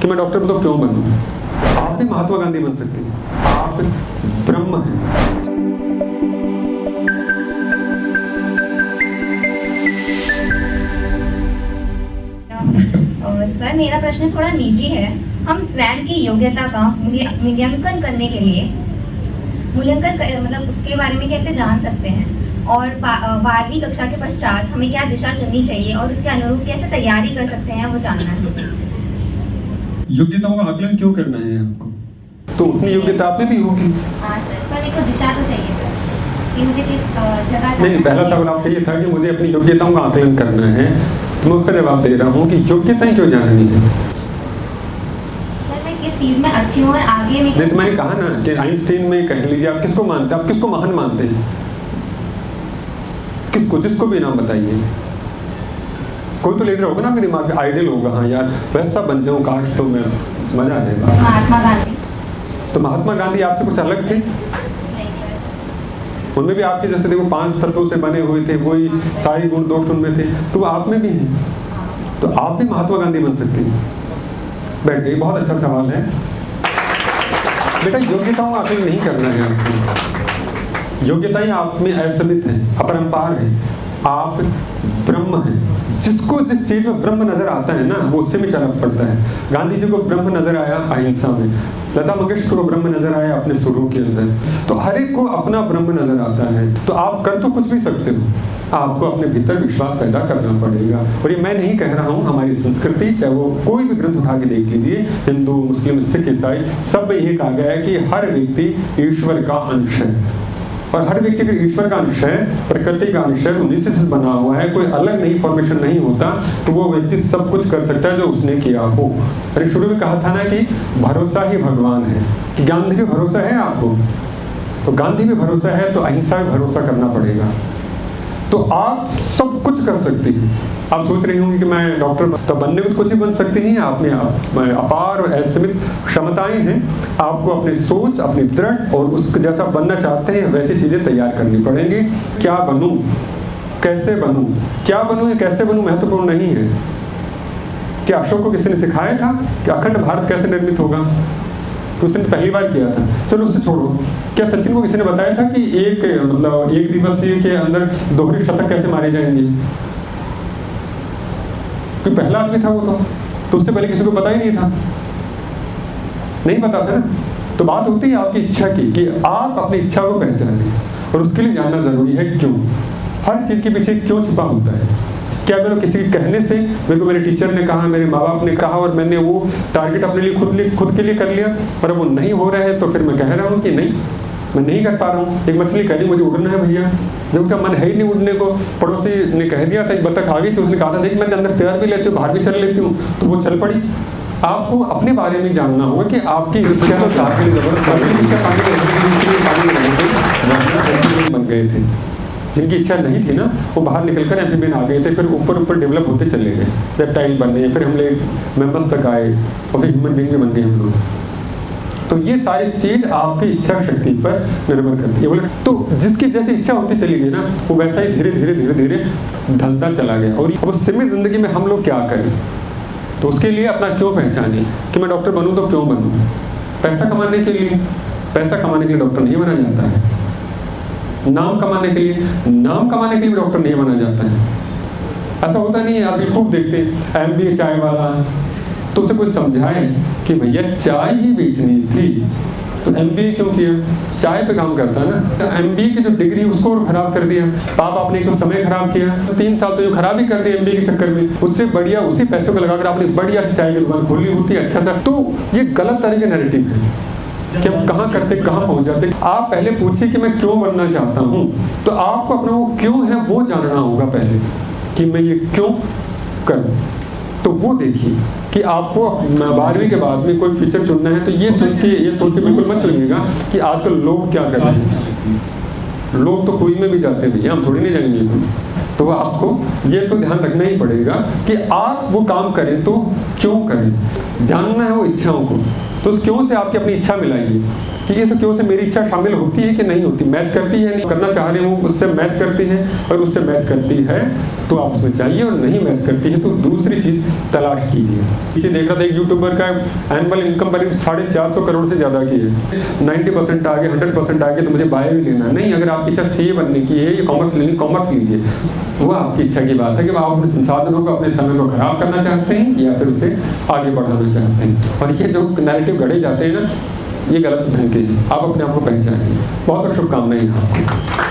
कि मैं डॉक्टर तो क्यों बनूं? आप भी महात्मा गांधी बन सकते हैं। आप ब्रह्म हैं। सर, मेरा प्रश्न थोड़ा निजी है। हम स्वयं की योग्यता का मूल्यांकन करने के लिए मतलब उसके बारे में कैसे जान सकते हैं, और 12वीं कक्षा के पश्चात हमें क्या दिशा चुननी चाहिए और उसके अनुरूप कैसे तैयारी कर सकते हैं, वो जानना है। योग्यताओं का आकलन क्यों करना है आपको? तो उतनी योग्यता आप में भी होगी। हाँ सर, पर मेरे को दिशा तो चाहिए सर कि मुझे किस जगह नहीं, पहला सवाल आपका ये था कि मुझे अपनी योग्यताओं का आकलन करना है, तो मैं उसका जवाब दे रहा हूँ कि योग्यताएं क्यों जाननी है। सर, मैं किस चीज में अच्छी हूँ और आगे में। नहीं, तो मैंने कहा ना कि आइंस्टीन में कह लीजिए, आप किसको मानते हैं, आप किसको महान मानते हैं? किसको? जिसको भी नाम बताइए। कोई तो लीडर होगा ना आपके दिमाग में, आइडियल होगा, हाँ यार वैसा बन जाऊं काश, तो मैं मजा आ जाएगा। महात्मा गांधी। तो महात्मा गांधी आपसे कुछ अलग थे? उनमें भी आपके जैसे देखो 5 तत्वों से बने हुए थे, वही सारी गुण दोष उनमें थे, तो आप में भी हैं। तो आप भी महात्मा गांधी बन सकते हैं। बैठ जाइए, बहुत अच्छा सवाल है बेटा। योग्यताओं का आकलन नहीं करना है आपको। योग्यताएं आप में असमित हैं, अपरंपार हैं। आप ब्रह्म हैं। जिसको जिस चीज में ब्रह्म नजर आता है ना, वो उससे भी चलना पड़ता है। गांधी जी को ब्रह्म नजर आया अहिंसा में, लता मंगेशकर को ब्रह्म नजर आया अपने सुरों के अंदर। तो हर एक को अपना ब्रह्म नजर आता है। तो आप कर तो कुछ भी सकते हो, आपको अपने भीतर विश्वास पैदा करना पड़ेगा। और ये मैं नहीं कह रहा हूँ, हमारी संस्कृति, चाहे वो कोई भी ग्रंथ उठा के देख लीजिए, हिंदू, मुस्लिम, सिख, ईसाई, सब में यही कहा गया है कि हर व्यक्ति ईश्वर का अंश है। और हर व्यक्ति का ईश्वर का अंश है, प्रकृति का अंश है, उन्हीं से बना हुआ है। कोई अलग नहीं, फॉर्मेशन नहीं होता। तो वो व्यक्ति सब कुछ कर सकता है जो उसने किया हो। अरे शुरू में कहा था ना कि भरोसा ही भगवान है। कि गांधी भी भरोसा है आपको, तो गांधी भी भरोसा है, तो अहिंसा भी भरोसा करना पड़ेगा। तो आप सब कुछ कर सकते हैं। आप सोच रही होंगी कि मैं डॉक्टर तो बनने को कुछ ही बन सकती हैं। आप में अपार और असीमित क्षमताएं हैं। आपको अपनी सोच, अपनी दृढ़ और उसके जैसा बनना चाहते हैं वैसी चीजें तैयार करनी पड़ेंगी। क्या बनूं, कैसे बनूं, क्या बनूं या कैसे बनूं महत्वपूर्ण नहीं है। क्या अशोक को किसी ने सिखाया था कि अखंड भारत कैसे निर्मित होगा? उसने पहली बार किया था, चलो उसे छोड़ो। क्या सचिन को किसी ने बताया था कि एक दिवसीय के अंदर दोहरे शतक कैसे मारे जाएंगे? कोई पहला आदमी था वो, तो उससे पहले किसी को पता ही नहीं था, नहीं पता था ना। तो बात होती है आपकी इच्छा की, कि आप अपनी इच्छा को पहचानें, और उसके लिए जानना जरूरी है क्यों। हर चीज के पीछे क्यों छुपा होता है। क्या मेरे कहने से, मेरे को मेरे टीचर ने कहा, मेरे माँ बाप ने कहा, और मैंने वो टारगेट अपने लिए खुद के लिए कर लिया, पर वो नहीं हो रहा है, तो फिर मैं कह रहा हूँ कि नहीं, मैं नहीं कर पा रहा हूँ। एक मछली कह रही मुझे उड़ना है भैया, जब उसका मन है ही नहीं उड़ने को। पड़ोसी ने कह दिया था, एक बतख आ गई थी, उसने कहा था देख मैं अंदर तैयार भी लेती हूँ, बाहर भी चल लेती हूँ, तो वो चल पड़ी। आपको अपने बारे में जानना होगा कि आपकी इच्छा तो बन गए थे। जिनकी इच्छा नहीं थी ना, वो बाहर निकलकर एम्फीबियन आ गए थे, फिर ऊपर डेवलप होते चले गए, रेप्टाइल बने, फिर हम लोग मैमल तक आए, और फिर ह्यूमन बीइंग भी बन गए हम लोग। तो ये सारी चीज आपकी इच्छा शक्ति पर निर्भर करती है। बोले तो जिसकी जैसी इच्छा होती चली गई ना, वो वैसा ही धीरे धीरे ढलता चला गया। और अब उस सीमित जिंदगी में हम लोग क्या करें? तो उसके लिए अपना क्यों पहचाने कि मैं डॉक्टर बनूं तो क्यों बनूं। पैसा कमाने के लिए डॉक्टर नहीं बना जाता है। नाम कमाने के लिए डॉक्टर नहीं बना जाता है। ऐसा होता नहीं है। आप खूब देखते हैं एमबीए चाय वाला, तो उसे कुछ समझाए कि भैया चाय ही बेचनी थी, तो एमबीए क्यों किया? चाय पे काम करता है ना। तो एमबीए की जो डिग्री उसको खराब कर दिया। पाप आपने तो समय खराब किया, 3 साल तो जो खराब ही कर दिया एमबीए के चक्कर में। उससे बढ़िया उसी पैसों को लगाकर आपने बढ़िया से चाय की दुकान खोली होती अच्छा सा। तो ये गलत तरह के नैरेटिव है कि हम कहाँ करते कहाँ पहुंच जाते। आप पहले पूछिए कि मैं क्यों बनना चाहता हूँ। तो आपको अपना वो क्यों है वो जानना होगा पहले, कि मैं ये क्यों करूँ। तो वो देखिए कि आपको 12वीं के बाद में कोई फीचर चुनना है, तो ये सोच के बिल्कुल मत चुनिएगा कि आजकल लोग क्या कर रहे हैं। लोग तो कुएं में भी जाते हैं भैया, हम थोड़ी नहीं जाएंगे। तो आपको ये तो ध्यान रखना ही पड़ेगा कि आप वो काम करें तो क्यों करें। जानना है वो इच्छाओं को, तो उस क्यों से आपकी अपनी इच्छा मिलाइए। कि इस क्यों से मेरी इच्छा शामिल होती है कि नहीं होती, मैच करती है, नहीं करना चाह रहे हो उससे मैच करती है, और उससे मैच करती है तो आप उसमें चाहिए, और नहीं मैच करती है तो दूसरी चीज़ तलाश कीजिए। पीछे देख रहा था एक यूट्यूबर का एनुअल इनकम पर 450 करोड़ से ज़्यादा की है, 90% आगे 100% आगे तो मुझे बायो ही लेना नहीं। अगर आपकी इच्छा सीए बनने की है या कॉमर्स लेनी, कॉमर्स लीजिए, वो आपकी इच्छा की बात है कि आप अपने संसाधनों को, अपने समय को खराब करना चाहते हैं या फिर उसे आगे बढ़ाना चाहते हैं। और ये जो नैरेटिव गढ़े जाते हैं ना, ये गलत ढंग के हैं। आप अपने आप को पहचानिए। बहुत बहुत शुभकामनाएं आपको।